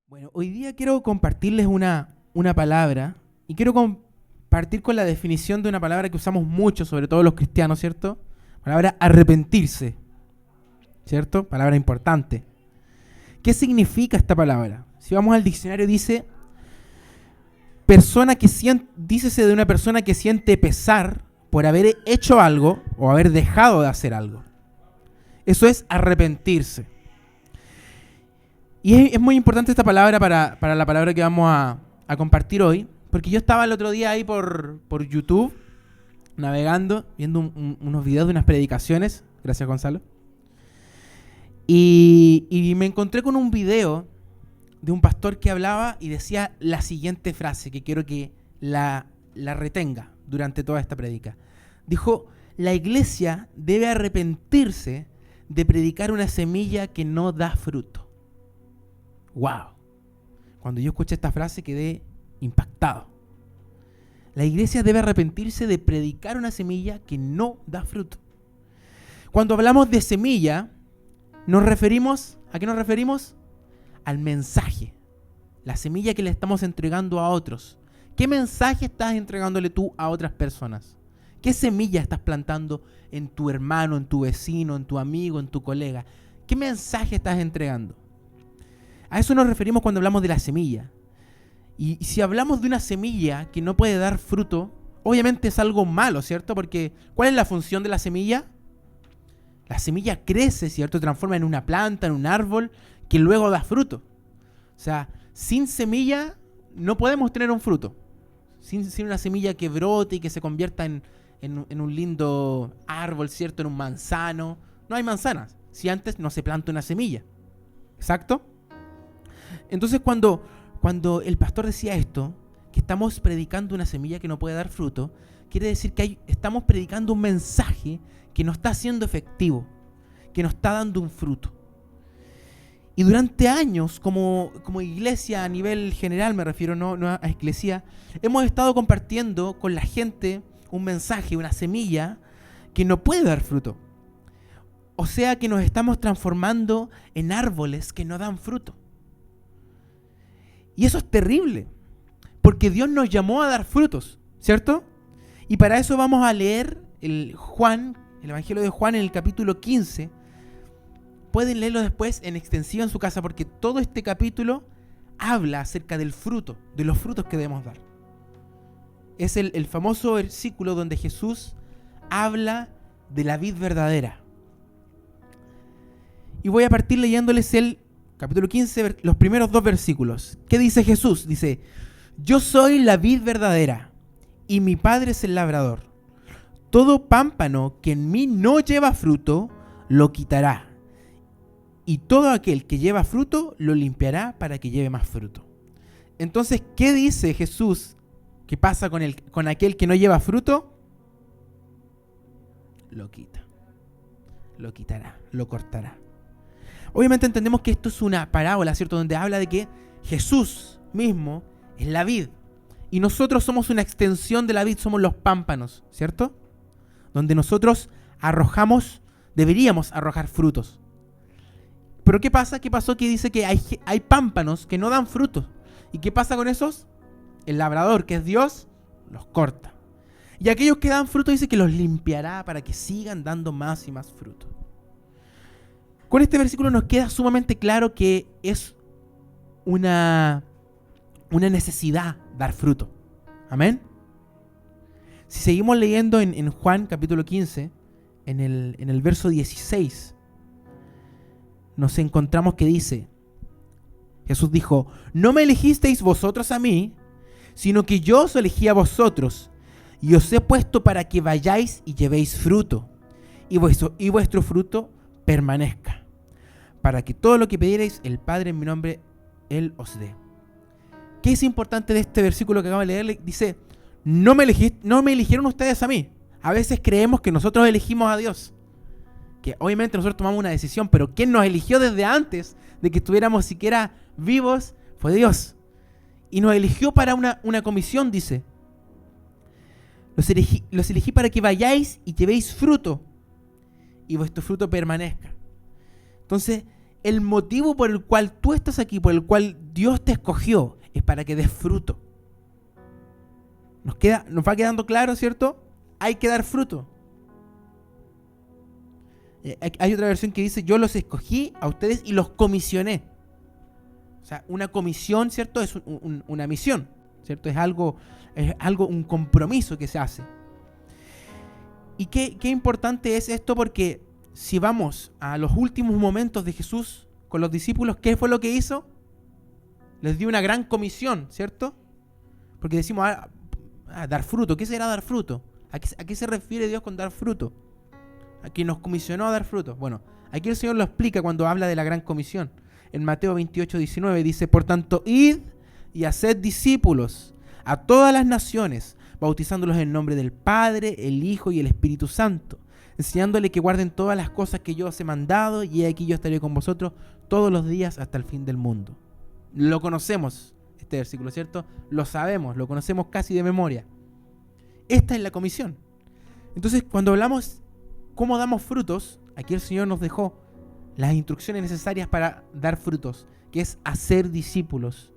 Bueno, hoy día quiero compartirles una palabra y quiero compartir con la definición de una palabra que usamos mucho, sobre todo los cristianos, ¿cierto? Palabra arrepentirse, ¿cierto? Palabra importante. ¿Qué significa esta palabra? Si vamos al diccionario dice dícese de una persona que siente pesar por haber hecho algo o haber dejado de hacer algo. Eso es arrepentirse. Y es muy importante esta palabra para la palabra que vamos a compartir hoy, porque yo estaba el otro día ahí por YouTube, navegando, viendo unos videos de unas predicaciones, gracias Gonzalo, y me encontré con un video de un pastor que hablaba y decía la siguiente frase, que quiero que la retenga durante toda esta predica. Dijo, la iglesia debe arrepentirse de predicar una semilla que no da fruto. ¡Wow! Cuando yo escuché esta frase quedé impactado. La iglesia debe arrepentirse de predicar una semilla que no da fruto. Cuando hablamos de semilla, ¿a qué nos referimos? Al mensaje. La semilla que le estamos entregando a otros. ¿Qué mensaje estás entregándole tú a otras personas? ¿Qué semilla estás plantando en tu hermano, en tu vecino, en tu amigo, en tu colega? ¿Qué mensaje estás entregando? A eso nos referimos cuando hablamos de la semilla. Y si hablamos de una semilla que no puede dar fruto, obviamente es algo malo, ¿cierto? Porque ¿cuál es la función de la semilla? La semilla crece, ¿cierto? Se transforma en una planta, en un árbol, que luego da fruto. O sea, sin semilla no podemos tener un fruto. Sin una semilla que brote y que se convierta en un lindo árbol, ¿cierto? En un manzano. No hay manzanas, si antes no se planta una semilla. ¿Exacto? Entonces cuando el pastor decía esto, que estamos predicando una semilla que no puede dar fruto, quiere decir que estamos predicando un mensaje que no está siendo efectivo, que no está dando un fruto. Y durante años, como iglesia a nivel general, me refiero, no a iglesia, hemos estado compartiendo con la gente un mensaje, una semilla que no puede dar fruto. O sea que nos estamos transformando en árboles que no dan fruto. Y eso es terrible, porque Dios nos llamó a dar frutos, ¿cierto? Y para eso vamos a leer el Evangelio de Juan en el capítulo 15. Pueden leerlo después en extensiva en su casa, porque todo este capítulo habla acerca del fruto, de los frutos que debemos dar. Es el famoso versículo donde Jesús habla de la vid verdadera. Y voy a partir leyéndoles el capítulo 15, los primeros 2 versículos. ¿Qué dice Jesús? Dice, yo soy la vid verdadera y mi Padre es el labrador. Todo pámpano que en mí no lleva fruto, lo quitará. Y todo aquel que lleva fruto, lo limpiará para que lleve más fruto. Entonces, ¿qué dice Jesús? ¿Qué pasa con aquel que no lleva fruto? Lo quita. Lo quitará, lo cortará. Obviamente entendemos que esto es una parábola, ¿cierto? Donde habla de que Jesús mismo es la vid. Y nosotros somos una extensión de la vid, somos los pámpanos, ¿cierto? Donde nosotros deberíamos arrojar frutos. Pero ¿qué pasa? ¿Qué pasó? Que dice que hay pámpanos que no dan frutos. ¿Y qué pasa con esos? El labrador, que es Dios, los corta. Y aquellos que dan fruto dice que los limpiará para que sigan dando más y más fruto. Con este versículo nos queda sumamente claro que es una necesidad dar fruto. Amén. Si seguimos leyendo en Juan capítulo 15, en el verso 16, nos encontramos que dice, Jesús dijo, no me elegisteis vosotros a mí, sino que yo os elegí a vosotros, y os he puesto para que vayáis y llevéis fruto, y vuestro fruto permanezca, para que todo lo que pidierais el Padre en mi nombre, Él os dé. ¿Qué es importante de este versículo que acabo de leer? Dice, no me eligieron ustedes a mí. A veces creemos que nosotros elegimos a Dios, que obviamente nosotros tomamos una decisión, pero quien nos eligió desde antes de que estuviéramos siquiera vivos fue Dios. Y nos eligió para una comisión, dice. Los elegí para que vayáis y llevéis fruto, y vuestro fruto permanezca. Entonces, el motivo por el cual tú estás aquí, por el cual Dios te escogió, es para que des fruto. Nos va quedando claro, ¿cierto? Hay que dar fruto. Hay otra versión que dice, yo los escogí a ustedes y los comisioné. O sea, una comisión, ¿cierto? Es una misión, ¿cierto? Es algo, un compromiso que se hace. Y qué importante es esto, porque si vamos a los últimos momentos de Jesús con los discípulos, ¿qué fue lo que hizo? Les dio una gran comisión, ¿cierto? Porque decimos, dar fruto. ¿Qué será dar fruto? ¿A qué se refiere Dios con dar fruto? A quien nos comisionó a dar fruto. Bueno, aquí el Señor lo explica cuando habla de la gran comisión. En Mateo 28:19 dice, por tanto, id y haced discípulos a todas las naciones, bautizándolos en nombre del Padre, el Hijo y el Espíritu Santo, enseñándole que guarden todas las cosas que yo os he mandado, y aquí yo estaré con vosotros todos los días hasta el fin del mundo. Lo conocemos, este versículo, ¿cierto? Lo sabemos, lo conocemos casi de memoria. Esta es la comisión. Entonces, cuando hablamos cómo damos frutos, aquí el Señor nos dejó las instrucciones necesarias para dar frutos, que es hacer discípulos,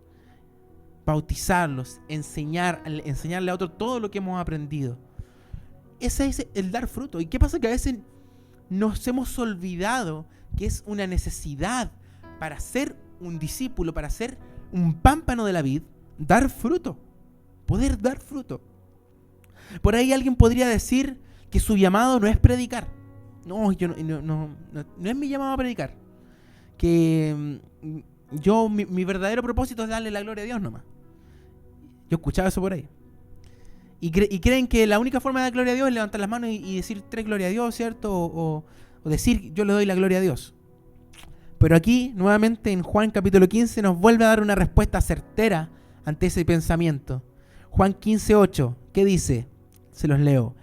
bautizarlos, enseñarle a otros todo lo que hemos aprendido. Ese es el dar fruto. ¿Y qué pasa? Que a veces nos hemos olvidado que es una necesidad para ser un discípulo, para ser un pámpano de la vid, dar fruto, poder dar fruto. Por ahí alguien podría decir que su llamado no es predicar. No es mi llamado a predicar. Que mi verdadero propósito es darle la gloria a Dios nomás. Yo escuchaba eso por ahí. Y creen que la única forma de dar gloria a Dios es levantar las manos y decir 3 gloria a Dios, ¿cierto? O decir yo le doy la gloria a Dios. Pero aquí, nuevamente, en Juan capítulo 15, nos vuelve a dar una respuesta certera ante ese pensamiento. Juan 15:8, ¿qué dice? Se los leo.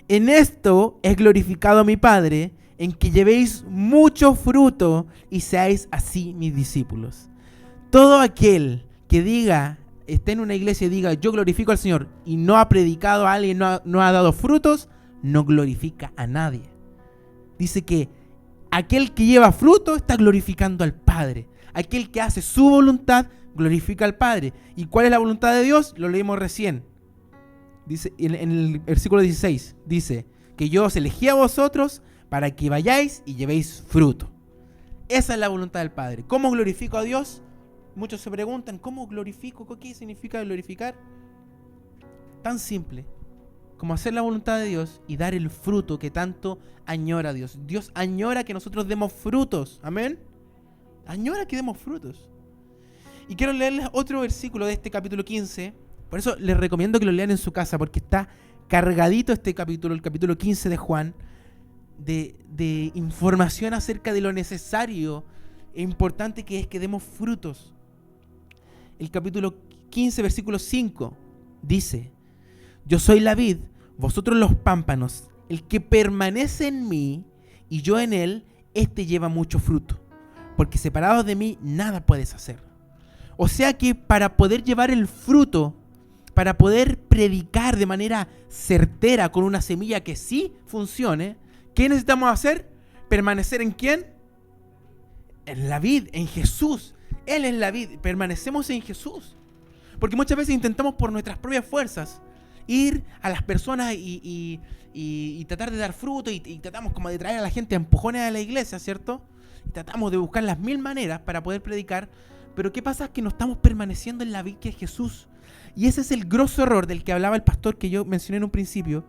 En esto es glorificado mi Padre, en que llevéis mucho fruto y seáis así mis discípulos. Todo aquel que diga, esté en una iglesia y diga yo glorifico al Señor, y no ha predicado a alguien, no ha dado frutos, no glorifica a nadie. Dice que aquel que lleva fruto está glorificando al Padre. Aquel que hace su voluntad glorifica al Padre. ¿Y cuál es la voluntad de Dios? Lo leímos recién. Dice en el versículo 16, dice que yo os elegí a vosotros para que vayáis y llevéis fruto. Esa es la voluntad del Padre. ¿Cómo glorifico a Dios? Muchos se preguntan, ¿cómo glorifico? ¿Qué significa glorificar? Tan simple como hacer la voluntad de Dios y dar el fruto que tanto añora Dios. Dios añora que nosotros demos frutos. Amén. Añora que demos frutos. Y quiero leerles otro versículo de este capítulo 15. Por eso les recomiendo que lo lean en su casa, porque está cargadito este capítulo, el capítulo 15 de Juan, de información acerca de lo necesario e importante que es que demos frutos. El capítulo 15, versículo 5, dice: yo soy la vid, vosotros los pámpanos. El que permanece en mí y yo en él, este lleva mucho fruto, porque separados de mí nada puedes hacer. O sea que para poder llevar el fruto, para poder predicar de manera certera con una semilla que sí funcione, ¿qué necesitamos hacer? ¿Permanecer en quién? En la vid, en Jesús. Él es la vid, permanecemos en Jesús. Porque muchas veces intentamos por nuestras propias fuerzas ir a las personas y tratar de dar fruto, y tratamos como de traer a la gente a empujones a la iglesia, ¿cierto? Y tratamos de buscar las 1000 maneras para poder predicar, pero ¿qué pasa? Es que no estamos permaneciendo en la vid que es Jesús. Y ese es el grosso error del que hablaba el pastor que yo mencioné en un principio,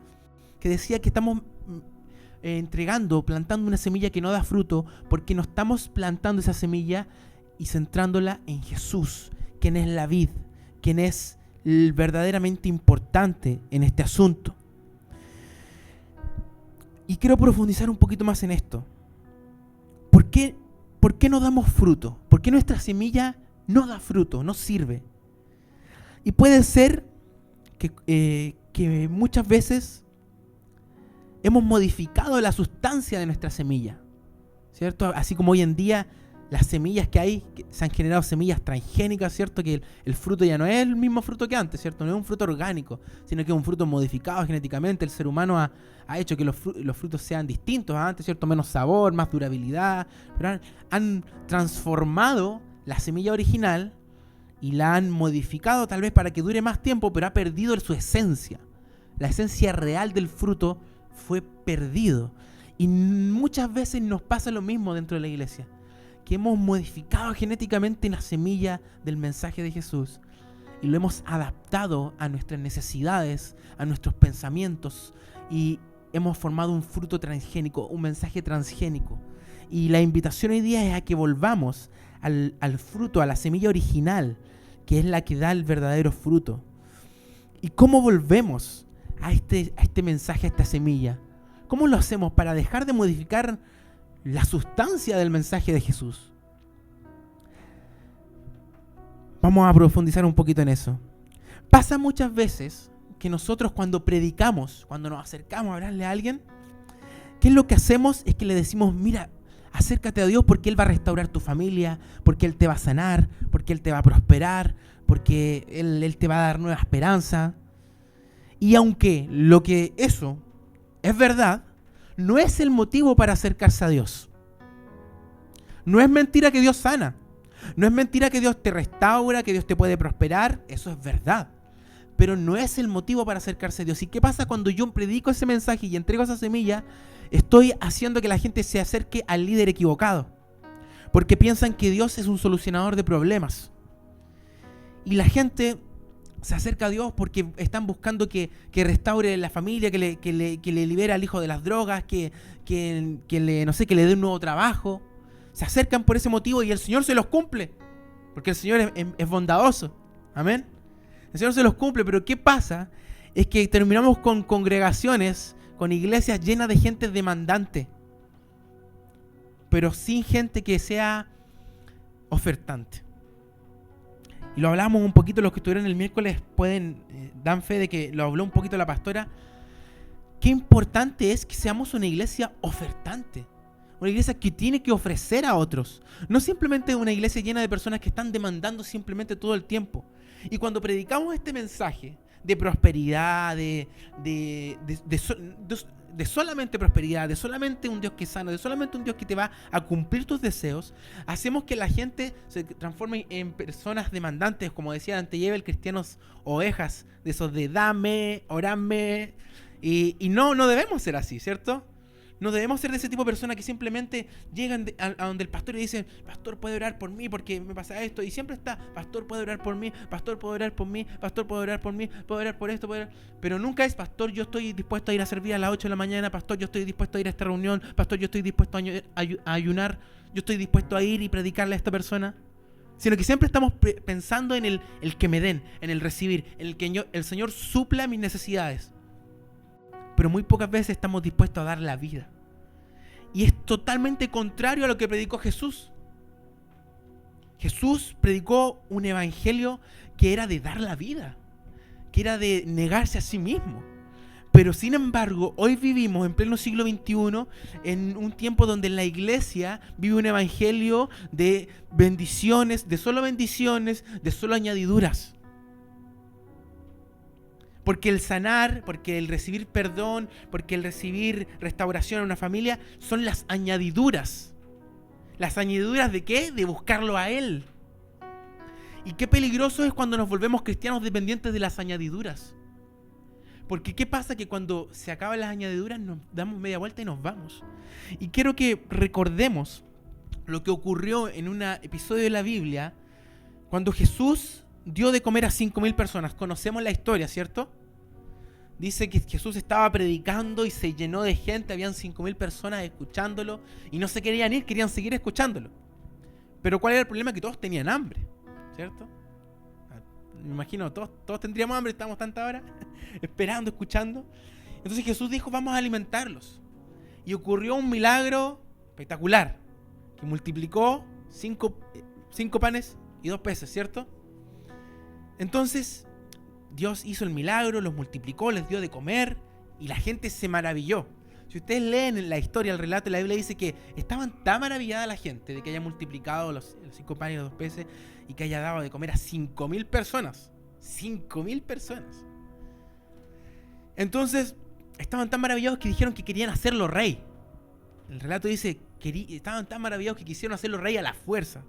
que decía que estamos plantando una semilla que no da fruto, porque no estamos plantando esa semilla y centrándola en Jesús, quien es la vid, quien es verdaderamente importante en este asunto. Y quiero profundizar un poquito más en esto. ¿Por qué no damos fruto? ¿Por qué nuestra semilla no da fruto, no sirve? Y puede ser que muchas veces hemos modificado la sustancia de nuestra semilla, ¿cierto? Así como hoy en día las semillas que hay, que se han generado semillas transgénicas, ¿cierto? Que el fruto ya no es el mismo fruto que antes, ¿cierto? No es un fruto orgánico, sino que es un fruto modificado genéticamente. El ser humano ha hecho que los frutos sean distintos a antes, ¿cierto? Menos sabor, más durabilidad, pero han transformado la semilla original y la han modificado tal vez para que dure más tiempo, pero ha perdido su esencia. La esencia real del fruto fue perdido. Y muchas veces nos pasa lo mismo dentro de la iglesia, que hemos modificado genéticamente la semilla del mensaje de Jesús y lo hemos adaptado a nuestras necesidades, a nuestros pensamientos, y hemos formado un fruto transgénico, un mensaje transgénico. Y la invitación hoy día es a que volvamos al fruto, a la semilla original, que es la que da el verdadero fruto. ¿Y cómo volvemos a este mensaje, a esta semilla? ¿Cómo lo hacemos para dejar de modificar la sustancia del mensaje de Jesús? Vamos a profundizar un poquito en eso. Pasa muchas veces que nosotros cuando predicamos, cuando nos acercamos a hablarle a alguien, ¿qué es lo que hacemos? Es que le decimos, mira, acércate a Dios porque Él va a restaurar tu familia, porque Él te va a sanar, porque Él te va a prosperar, porque Él te va a dar nueva esperanza. Y aunque lo que eso es verdad, no es el motivo para acercarse a Dios. No es mentira que Dios sana. No es mentira que Dios te restaura, que Dios te puede prosperar. Eso es verdad. Pero no es el motivo para acercarse a Dios. ¿Y qué pasa cuando yo predico ese mensaje y entrego esa semilla? Estoy haciendo que la gente se acerque al líder equivocado. Porque piensan que Dios es un solucionador de problemas. Y la gente se acerca a Dios porque están buscando que restaure la familia, que le libere al hijo de las drogas, que le dé un nuevo trabajo. Se acercan por ese motivo y el Señor se los cumple. Porque el Señor es bondadoso. Amén. El Señor se los cumple, pero ¿qué pasa? Es que terminamos con congregaciones, con iglesias llenas de gente demandante, pero sin gente que sea ofertante. Y lo hablamos un poquito, los que estuvieron el miércoles dan fe de que lo habló un poquito la pastora. Qué importante es que seamos una iglesia ofertante. Una iglesia que tiene que ofrecer a otros. No simplemente una iglesia llena de personas que están demandando simplemente todo el tiempo. Y cuando predicamos este mensaje de prosperidad, de solamente prosperidad, de solamente un Dios que sana, de solamente un Dios que te va a cumplir tus deseos, hacemos que la gente se transforme en personas demandantes, como decía Anteyebel, cristianos ovejas, de esos de dame, orame, y no debemos ser así, ¿cierto? No debemos ser de ese tipo de personas que simplemente llegan a donde el pastor y dicen, pastor, puede orar por mí porque me pasa esto. Y siempre está, pastor, puede orar por mí, pastor, puede orar por mí, pastor, puede orar por mí, puede orar por esto, puede orar. Pero nunca es, pastor, yo estoy dispuesto a ir a servir a las 8 de la mañana, pastor, yo estoy dispuesto a ir a esta reunión, pastor, yo estoy dispuesto a ayunar, yo estoy dispuesto a ir y predicarle a esta persona. Sino que siempre estamos pensando en el que me den, en el recibir, en el que el Señor supla mis necesidades. Pero muy pocas veces estamos dispuestos a dar la vida. Y es totalmente contrario a lo que predicó Jesús. Jesús predicó un evangelio que era de dar la vida, que era de negarse a sí mismo. Pero sin embargo, hoy vivimos en pleno siglo XXI en un tiempo donde la iglesia vive un evangelio de bendiciones, de solo añadiduras. Porque el sanar, porque el recibir perdón, porque el recibir restauración a una familia son las añadiduras. ¿Las añadiduras de qué? De buscarlo a Él. Y qué peligroso es cuando nos volvemos cristianos dependientes de las añadiduras. Porque ¿qué pasa? Que cuando se acaban las añadiduras nos damos media vuelta y nos vamos. Y quiero que recordemos lo que ocurrió en un episodio de la Biblia cuando Jesús dio de comer a 5.000 personas. Conocemos la historia, ¿cierto? Dice que Jesús estaba predicando y se llenó de gente. Habían 5.000 personas escuchándolo y no se querían ir, querían seguir escuchándolo. Pero ¿cuál era el problema? Que todos tenían hambre, ¿cierto? Me imagino, todos tendríamos hambre, estamos tanta hora esperando, escuchando. Entonces Jesús dijo, vamos a alimentarlos. Y ocurrió un milagro espectacular, que multiplicó 5 panes y 2 peces, ¿cierto? Entonces Dios hizo el milagro, los multiplicó, les dio de comer y la gente se maravilló. Si ustedes leen la historia, el relato de la Biblia, dice que estaban tan maravillada la gente de que haya multiplicado los 5 panes y los 2 peces y que haya dado de comer a 5.000 personas. 5.000 personas. Entonces, estaban tan maravillados que dijeron que querían hacerlo rey. El relato dice que estaban tan maravillados que quisieron hacerlo rey a la fuerza.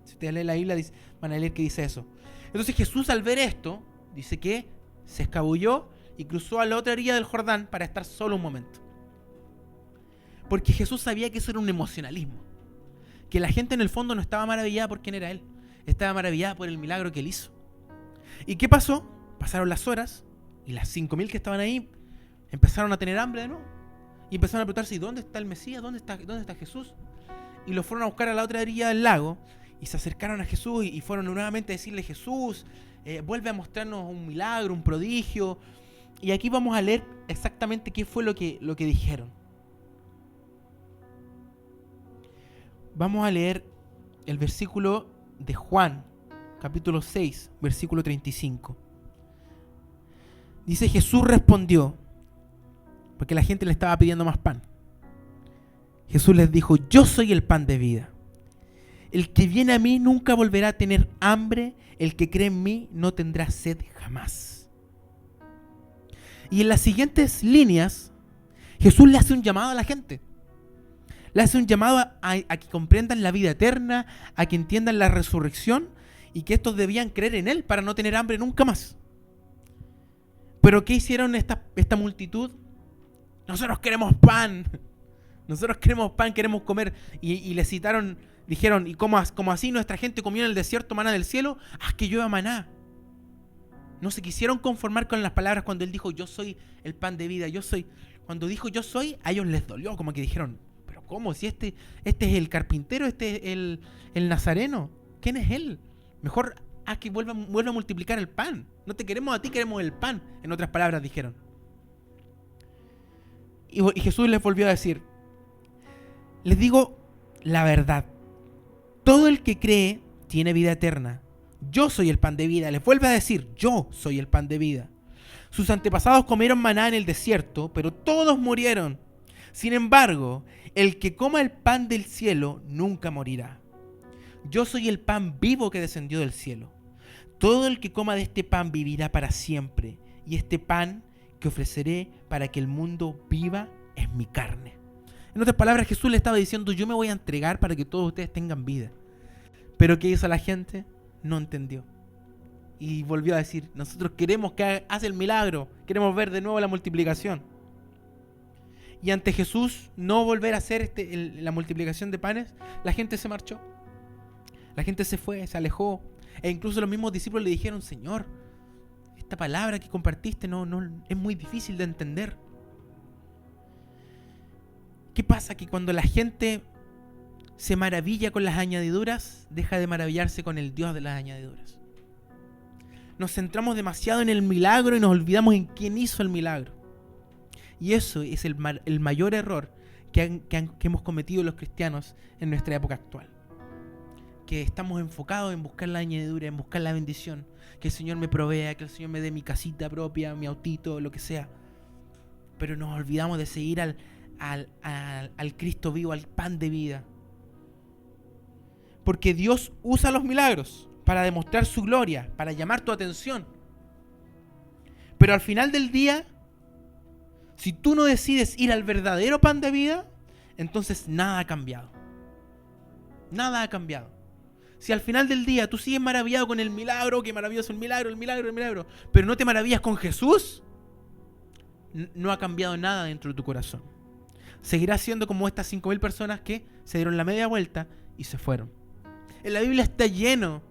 Si ustedes leen la Biblia, van a leer que dice eso. Entonces Jesús, al ver esto, dice que se escabulló y cruzó a la otra orilla del Jordán para estar solo un momento. Porque Jesús sabía que eso era un emocionalismo. Que la gente en el fondo no estaba maravillada por quién era Él. Estaba maravillada por el milagro que Él hizo. ¿Y qué pasó? Pasaron las horas y las 5.000 que estaban ahí empezaron a tener hambre de nuevo. Y empezaron a preguntarse, ¿y dónde está el Mesías? ¿Dónde está Jesús? Y lo fueron a buscar a la otra orilla del lago y se acercaron a Jesús y fueron nuevamente a decirle, Jesús, vuelve a mostrarnos un milagro, un prodigio. Y aquí vamos a leer exactamente qué fue lo que dijeron. Vamos a leer el versículo de Juan, capítulo 6, versículo 35. Dice, Jesús respondió, porque la gente le estaba pidiendo más pan. Jesús les dijo, yo soy el pan de vida. El que viene a mí nunca volverá a tener hambre, el que cree en mí no tendrá sed jamás. Y en las siguientes líneas, Jesús le hace un llamado a la gente. Le hace un llamado a que comprendan la vida eterna, a que entiendan la resurrección y que estos debían creer en Él para no tener hambre nunca más. Pero ¿qué hicieron esta multitud? Nosotros queremos pan. Nosotros queremos pan, queremos comer. Y le citaron, dijeron, ¿y cómo así nuestra gente comió en el desierto maná del cielo? ¡Haz que llueva maná! No se quisieron conformar con las palabras cuando Él dijo, yo soy el pan de vida, yo soy. Cuando dijo yo soy, a ellos les dolió, como que dijeron, ¿pero cómo? Si este es el carpintero, este es el nazareno. ¿Quién es Él? Mejor haz que vuelva a multiplicar el pan. No te queremos a ti, queremos el pan. En otras palabras dijeron. Y Jesús les volvió a decir, les digo la verdad. Todo el que cree tiene vida eterna. Yo soy el pan de vida. Les vuelve a decir, yo soy el pan de vida. Sus antepasados comieron maná en el desierto, pero todos murieron. Sin embargo, el que coma el pan del cielo nunca morirá. Yo soy el pan vivo que descendió del cielo. Todo el que coma de este pan vivirá para siempre. Y este pan que ofreceré para que el mundo viva es mi carne. En otras palabras, Jesús le estaba diciendo, yo me voy a entregar para que todos ustedes tengan vida. Pero ¿qué hizo la gente? No entendió. Y volvió a decir, nosotros queremos que haga el milagro. Queremos ver de nuevo la multiplicación. Y ante Jesús no volver a hacer la multiplicación de panes, la gente se marchó. La gente se fue, se alejó. E incluso los mismos discípulos le dijeron, Señor, esta palabra que compartiste no es muy difícil de entender. ¿Qué pasa? Que cuando la gente se maravilla con las añadiduras, deja de maravillarse con el Dios de las añadiduras. Nos centramos demasiado en el milagro y nos olvidamos en quién hizo el milagro. Y eso es el mayor error que hemos cometido los cristianos en nuestra época actual. Que estamos enfocados en buscar la añadidura, en buscar la bendición. Que el Señor me provea, que el Señor me dé mi casita propia, mi autito, lo que sea. Pero nos olvidamos de seguir al Cristo vivo, al pan de vida. Porque Dios usa los milagros para demostrar su gloria, para llamar tu atención. Pero al final del día, si tú no decides ir al verdadero pan de vida, entonces nada ha cambiado. Nada ha cambiado. Si al final del día tú sigues maravillado con el milagro, que maravilloso el milagro, pero no te maravillas con Jesús, no ha cambiado nada dentro de tu corazón. Seguirás siendo como estas 5.000 personas que se dieron la media vuelta y se fueron. En la Biblia está lleno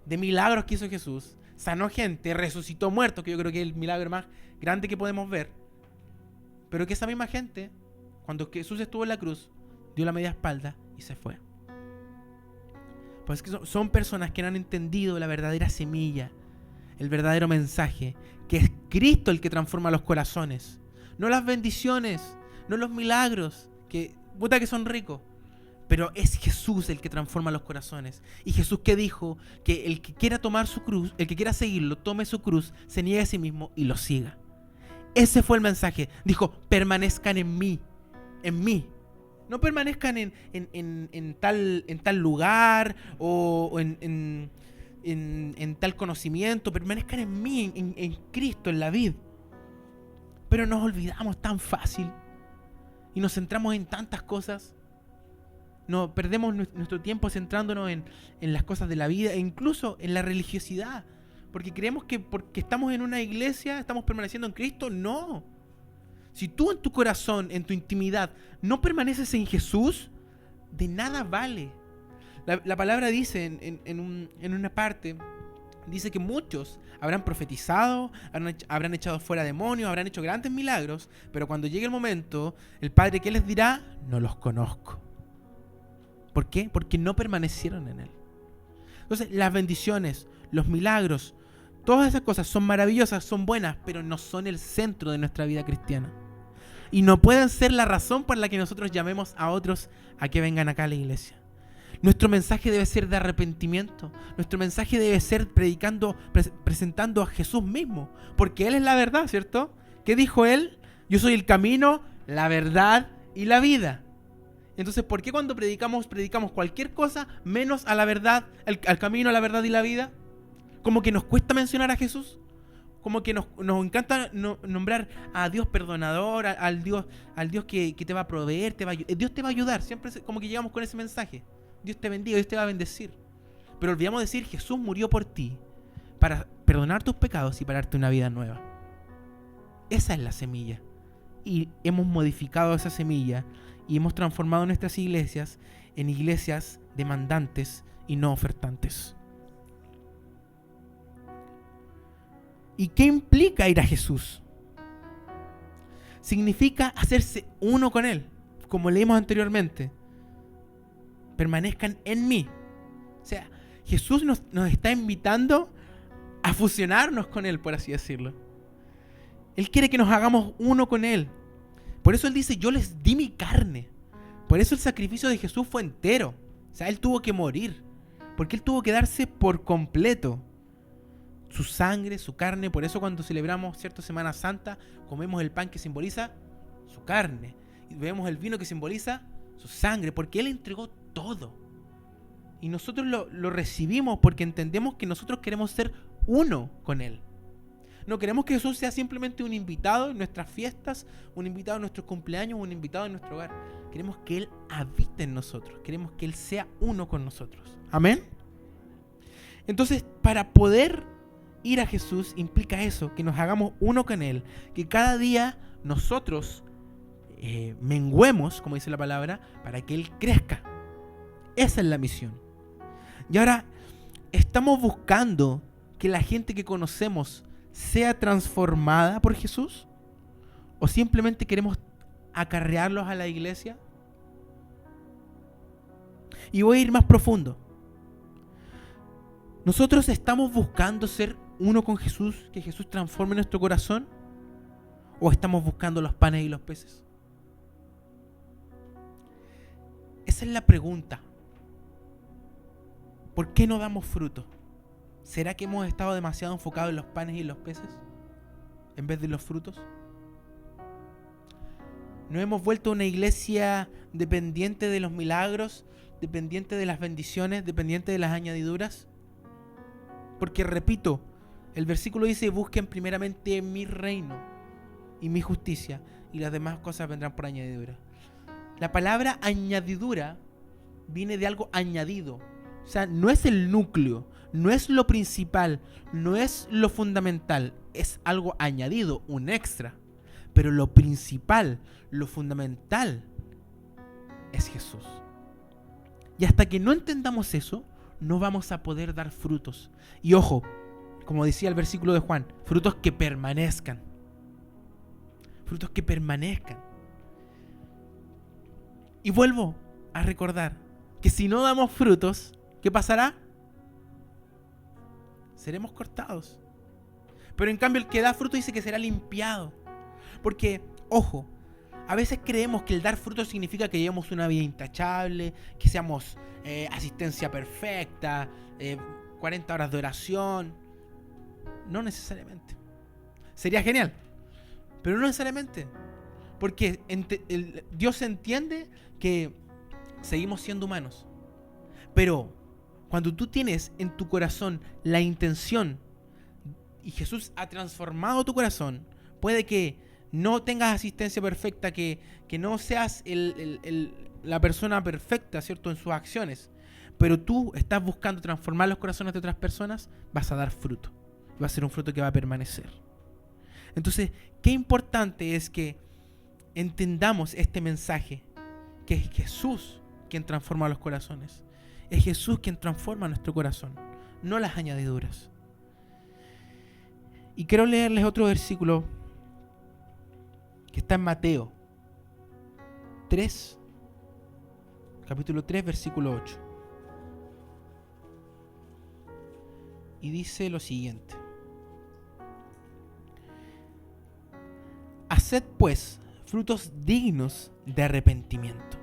de milagros que hizo Jesús. Sanó gente, resucitó muertos, que yo creo que es el milagro más grande que podemos ver. Pero que esa misma gente, cuando Jesús estuvo en la cruz, dio la media espalda y se fue. Pues que son personas que no han entendido la verdadera semilla, el verdadero mensaje, que es Cristo el que transforma los corazones. No las bendiciones, no los milagros, que puta que son ricos. Pero es Jesús el que transforma los corazones. Y Jesús que dijo que el que quiera tomar su cruz, el que quiera seguirlo, tome su cruz, se niegue a sí mismo y lo siga. Ese fue el mensaje. Dijo, permanezcan en mí en mí. No permanezcan en tal lugar o en tal conocimiento. Permanezcan en mí, en Cristo, en la vid. Pero nos olvidamos tan fácil y nos centramos en tantas cosas. No, perdemos nuestro tiempo centrándonos en las cosas de la vida e incluso en la religiosidad. Porque creemos que porque estamos en una iglesia estamos permaneciendo en Cristo. No. Si tú en tu corazón, en tu intimidad, no permaneces en Jesús, de nada vale. La palabra dice en una parte, dice que muchos habrán profetizado, habrán echado fuera demonios, habrán hecho grandes milagros, pero cuando llegue el momento, el Padre, ¿qué les dirá? No los conozco. ¿Por qué? Porque no permanecieron en Él. Entonces, las bendiciones, los milagros, todas esas cosas son maravillosas, son buenas, pero no son el centro de nuestra vida cristiana. Y no pueden ser la razón por la que nosotros llamemos a otros a que vengan acá a la iglesia. Nuestro mensaje debe ser de arrepentimiento. Nuestro mensaje debe ser presentando a Jesús mismo. Porque Él es la verdad, ¿cierto? ¿Qué dijo Él? Yo soy el camino, la verdad y la vida. Entonces, ¿por qué cuando predicamos cualquier cosa menos a la verdad, al camino, a la verdad y la vida? Como que nos cuesta mencionar a Jesús. Como que nos encanta nombrar a Dios perdonador, al Dios que te va a proveer, Dios te va a ayudar. Siempre como que llegamos con ese mensaje. Dios te bendiga, Dios te va a bendecir. Pero olvidamos decir, Jesús murió por ti para perdonar tus pecados y para darte una vida nueva. Esa es la semilla. Y hemos modificado esa semilla y hemos transformado nuestras iglesias en iglesias demandantes y no ofertantes. ¿Y qué implica ir a Jesús? Significa hacerse uno con Él, como leímos anteriormente. Permanezcan en mí. O sea, Jesús nos está invitando a fusionarnos con Él, por así decirlo. Él quiere que nos hagamos uno con Él. Por eso Él dice, yo les di mi carne. Por eso el sacrificio de Jesús fue entero. O sea, Él tuvo que morir. Porque Él tuvo que darse por completo. Su sangre, su carne. Por eso cuando celebramos, ¿cierto?, Semana Santa, comemos el pan que simboliza su carne. Y bebemos el vino que simboliza su sangre. Porque Él entregó todo. Y nosotros lo recibimos porque entendemos que nosotros queremos ser uno con Él. No queremos que Jesús sea simplemente un invitado en nuestras fiestas, un invitado en nuestros cumpleaños, un invitado en nuestro hogar. Queremos que Él habite en nosotros. Queremos que Él sea uno con nosotros. ¿Amén? Entonces, para poder ir a Jesús implica eso, que nos hagamos uno con Él. Que cada día nosotros menguemos, como dice la palabra, para que Él crezca. Esa es la misión. Y ahora, ¿estamos buscando que la gente que conocemos sea transformada por Jesús? ¿O simplemente queremos acarrearlos a la iglesia? Y voy a ir más profundo. ¿Nosotros estamos buscando ser uno con Jesús, que Jesús transforme nuestro corazón? ¿O estamos buscando los panes y los peces? Esa es la pregunta. ¿Por qué no damos fruto? ¿Será que hemos estado demasiado enfocados en los panes y los peces en vez de los frutos? ¿No hemos vuelto una iglesia dependiente de los milagros, dependiente de las bendiciones, dependiente de las añadiduras? Porque repito, el versículo dice, busquen primeramente mi reino y mi justicia, y las demás cosas vendrán por añadidura. La palabra añadidura viene de algo añadido. O sea, no es el núcleo, no es lo principal, no es lo fundamental, es algo añadido, un extra. Pero lo principal, lo fundamental, es Jesús. Y hasta que no entendamos eso, no vamos a poder dar frutos. Y ojo, como decía el versículo de Juan, frutos que permanezcan. Frutos que permanezcan. Y vuelvo a recordar que si no damos frutos, ¿qué pasará? Seremos cortados. Pero en cambio el que da fruto dice que será limpiado. Porque, ojo, a veces creemos que el dar fruto significa que llevemos una vida intachable, que seamos asistencia perfecta, 40 horas de oración. No necesariamente. Sería genial, pero no necesariamente. Porque Dios entiende que seguimos siendo humanos. Pero cuando tú tienes en tu corazón la intención y Jesús ha transformado tu corazón, puede que no tengas asistencia perfecta, que no seas la persona perfecta, ¿cierto?, en sus acciones, pero tú estás buscando transformar los corazones de otras personas, vas a dar fruto. Va a ser un fruto que va a permanecer. Entonces, qué importante es que entendamos este mensaje, que es Jesús quien transforma los corazones. Es Jesús quien transforma nuestro corazón, no las añadiduras. Y quiero leerles otro versículo que está en Mateo 3, capítulo 3, versículo 8. Y dice lo siguiente: haced pues frutos dignos de arrepentimiento.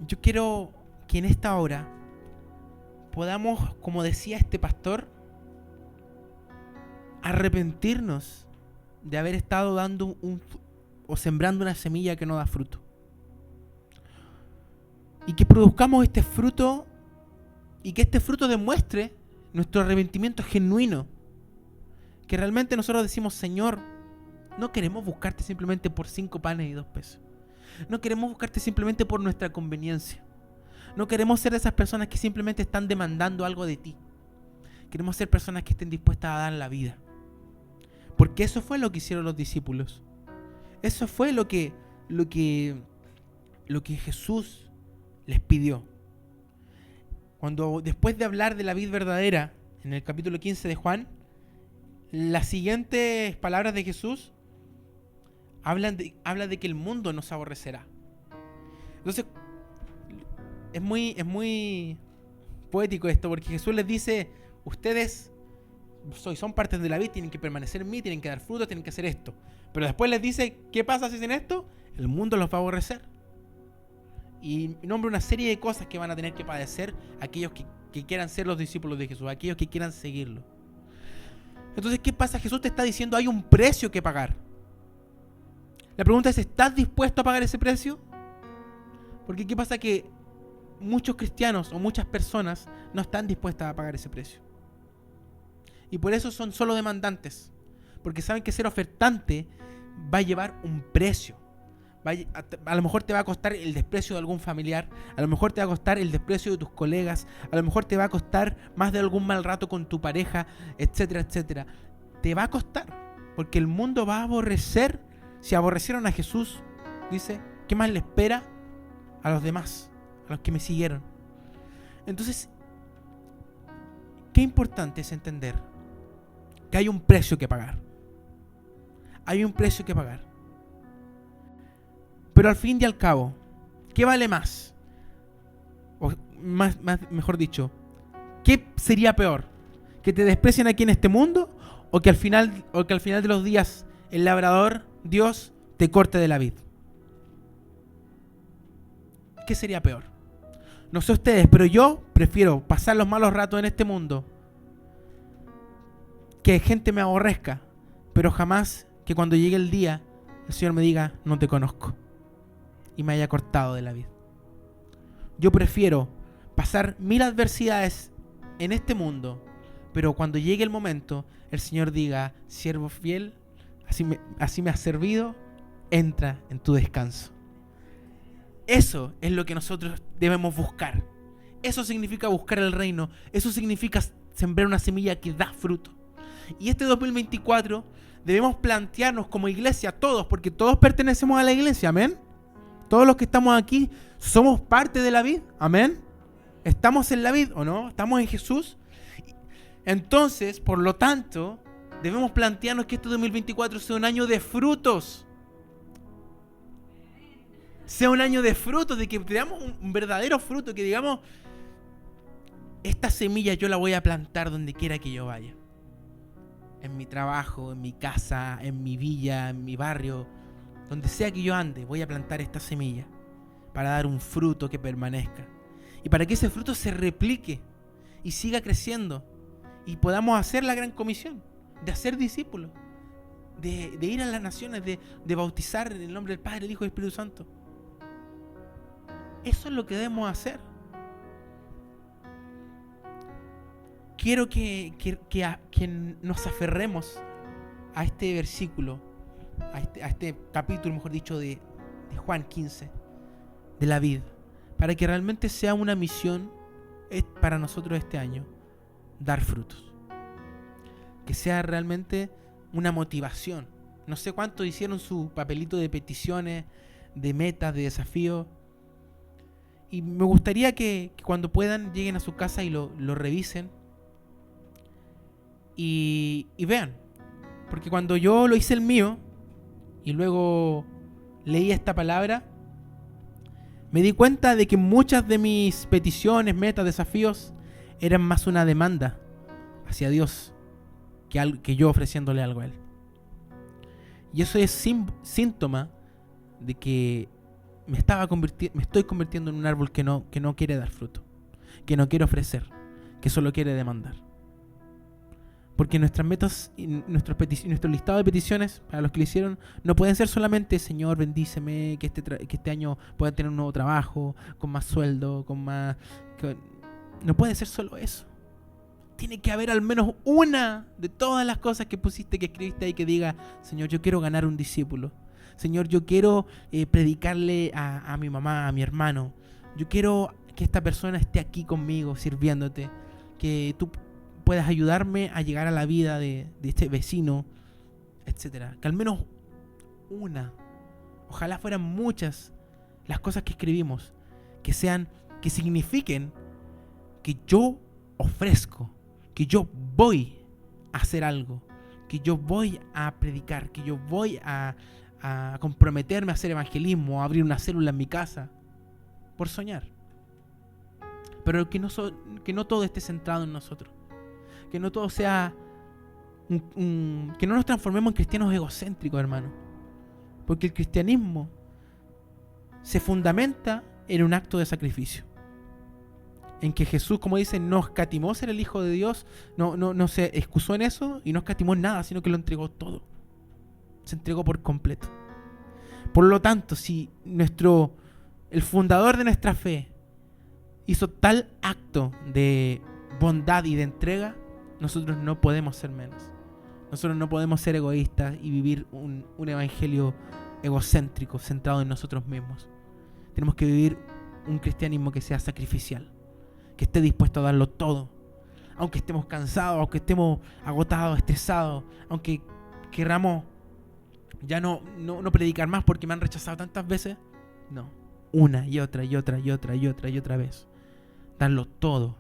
Yo quiero que en esta hora podamos, como decía este pastor, arrepentirnos de haber estado dando o sembrando una semilla que no da fruto. Y que produzcamos este fruto y que este fruto demuestre nuestro arrepentimiento genuino. Que realmente nosotros decimos: Señor, no queremos buscarte simplemente por 5 panes y 2 pesos. No queremos buscarte simplemente por nuestra conveniencia. No queremos ser esas personas que simplemente están demandando algo de ti. Queremos ser personas que estén dispuestas a dar la vida. Porque eso fue lo que hicieron los discípulos. Eso fue lo que Jesús les pidió. Cuando después de hablar de la vid verdadera, en el capítulo 15 de Juan, las siguientes palabras de Jesús habla de que el mundo nos aborrecerá. Entonces, es muy poético esto, porque Jesús les dice: ustedes son partes de la vid, tienen que permanecer en mí, tienen que dar fruto, tienen que hacer esto. Pero después les dice: ¿qué pasa si hacen esto? El mundo los va a aborrecer. Y nombra una serie de cosas que van a tener que padecer aquellos que quieran ser los discípulos de Jesús, aquellos que quieran seguirlo. Entonces, ¿qué pasa? Jesús te está diciendo: hay un precio que pagar. La pregunta es: ¿estás dispuesto a pagar ese precio? Porque ¿qué pasa? Que muchos cristianos o muchas personas no están dispuestas a pagar ese precio. Y por eso son solo demandantes. Porque saben que ser ofertante va a llevar un precio. A lo mejor te va a costar el desprecio de algún familiar, a lo mejor te va a costar el desprecio de tus colegas, a lo mejor te va a costar más de algún mal rato con tu pareja, etcétera, etcétera. Te va a costar, porque el mundo va a aborrecer. Si aborrecieron a Jesús, dice, ¿qué más le espera a los demás, a los que me siguieron? Entonces, qué importante es entender que hay un precio que pagar. Hay un precio que pagar. Pero al fin y al cabo, ¿qué vale más? O mejor dicho, ¿qué sería peor? ¿Que te desprecien aquí en este mundo? ¿O que al final de los días el labrador, Dios, te corte de la vid? ¿Qué sería peor? No sé ustedes, pero yo prefiero pasar los malos ratos en este mundo, que gente me aborrezca, pero jamás que cuando llegue el día el Señor me diga: no te conozco, y me haya cortado de la vida. Yo prefiero pasar 1000 adversidades en este mundo, pero cuando llegue el momento el Señor diga: siervo fiel, así me has servido, entra en tu descanso. Eso es lo que nosotros debemos buscar. Eso significa buscar el reino. Eso significa sembrar una semilla que da fruto. Y este 2024 debemos plantearnos como iglesia, todos, porque todos pertenecemos a la iglesia, amén. Todos los que estamos aquí somos parte de la vid, amén. ¿Estamos en la vid o no? ¿Estamos en Jesús? Entonces, por lo tanto, debemos plantearnos que este 2024 sea un año de frutos. Sea un año de frutos, de que veamos un verdadero fruto, que digamos: esta semilla yo la voy a plantar donde quiera que yo vaya. En mi trabajo, en mi casa, en mi villa, en mi barrio, donde sea que yo ande, voy a plantar esta semilla para dar un fruto que permanezca. Y para que ese fruto se replique y siga creciendo y podamos hacer la gran comisión de hacer discípulos, de ir a las naciones, de bautizar en el nombre del Padre, del Hijo y del Espíritu Santo. Eso es lo que debemos hacer. Quiero que nos aferremos a este versículo, a este capítulo, mejor dicho, de Juan 15, de la vid, para que realmente sea una misión para nosotros este año, dar frutos. Que sea realmente una motivación. No sé cuántos hicieron su papelito de peticiones, de metas, de desafíos. Y me gustaría que cuando puedan lleguen a su casa y lo revisen y vean. Porque cuando yo lo hice el mío y luego leí esta palabra, me di cuenta de que muchas de mis peticiones, metas, desafíos eran más una demanda hacia Dios que yo ofreciéndole algo a Él. Y eso es síntoma de que me estoy convirtiendo en un árbol que no quiere dar fruto, que no quiere ofrecer, que solo quiere demandar. Porque nuestras metas y nuestro listado de peticiones, para los que lo hicieron, no pueden ser solamente: Señor, bendíceme, que este año pueda tener un nuevo trabajo, con más sueldo, no puede ser solo eso. Tiene que haber al menos una de todas las cosas que pusiste, que escribiste ahí, que diga: Señor, yo quiero ganar un discípulo. Señor, yo quiero predicarle a mi mamá, a mi hermano. Yo quiero que esta persona esté aquí conmigo, sirviéndote. Que tú puedas ayudarme a llegar a la vida de este vecino, etcétera. Que al menos una, ojalá fueran muchas las cosas que escribimos, que signifiquen que yo ofrezco, que yo voy a hacer algo, que yo voy a predicar, que yo voy a comprometerme a hacer evangelismo, a abrir una célula en mi casa, por soñar. Pero que no todo esté centrado en nosotros. Que no todo sea que no nos transformemos en cristianos egocéntricos, hermano. Porque el cristianismo se fundamenta en un acto de sacrificio. En que Jesús, como dice, no escatimó ser el Hijo de Dios, no se excusó en eso y no escatimó en nada, sino que lo entregó todo. Se entregó por completo. Por lo tanto, si el fundador de nuestra fe hizo tal acto de bondad y de entrega, nosotros no podemos ser menos. Nosotros no podemos ser egoístas y vivir un evangelio egocéntrico, centrado en nosotros mismos. Tenemos que vivir un cristianismo que sea sacrificial, que esté dispuesto a darlo todo, aunque estemos cansados, aunque estemos agotados, estresados, aunque querramos ya no predicar más porque me han rechazado tantas veces. No, una y otra y otra y otra y otra y otra vez, darlo todo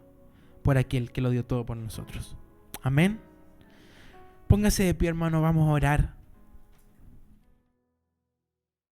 por aquel que lo dio todo por nosotros. Amén. Póngase de pie, hermano, vamos a orar.